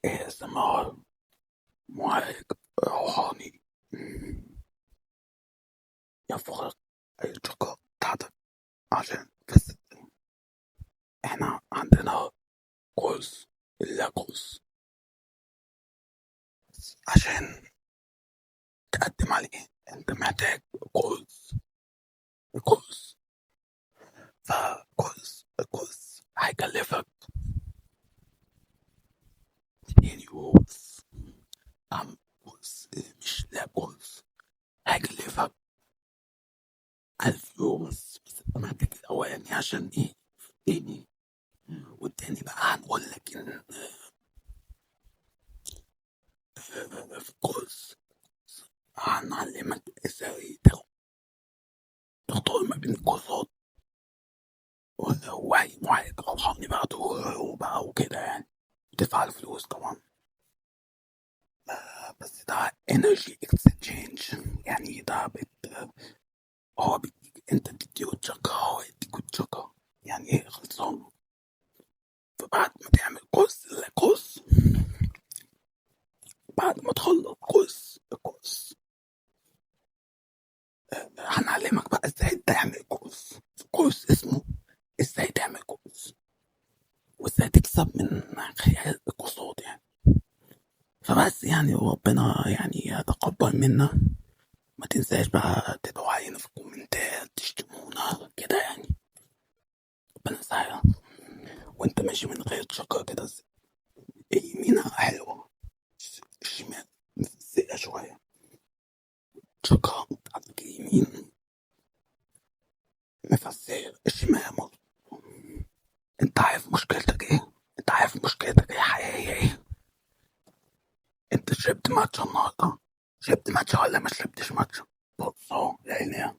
ASMR معالج روحاني يفرغ الطاقة بتاعتك عشان بس احنا عندنا كورس اللاكوس عشان تقدم عليه انت محتاج كورس الكورس الكورس هيكلفك 200 يورو بس. عم كورس مش لاكوس هيكلفك 1000 يورو بس انت محتاج الأولاني عشان ايه تاني. والتاني بقى هنقول لك ان في الكورس هنعلمك ازاي تختار ما بين الكورسات ووعي معالج روحاني بعده وبقى وكده يعني تدفع الفلوس طبعا. بس ده انرجي اكسشينج يعني ده هو بيديك انت بتديه تشكر هو يديك تشكر يعني ايه خلصان. فبعد ما تعمل كورس بعد ما تخلص الكورس هنعلمك بقى ازاي تعمل كورس اسمه ازاي تعمل كورس وازاي تكسب من خلال الكورسات يعني. فبس يعني ربنا يعني يتقبل منا. ما تنساش بقى تدعوا علينا في الكومنتات تشتمونا كده يعني. ربنا يسهل. وانت ماشي من غير شكر كده يمينها حلوة الشمال مفزئة شوية. شكرا بتاعتك اليمين مفزئة الشمال مظبوط. انت عارف مشكلتك ايه؟ انت عارف مشكلتك ايه حقيقية ايه؟ انت شربت ماتش النهارده؟ شربت ماتش ولا ما شربتش ماتش؟ بص اهو العينيا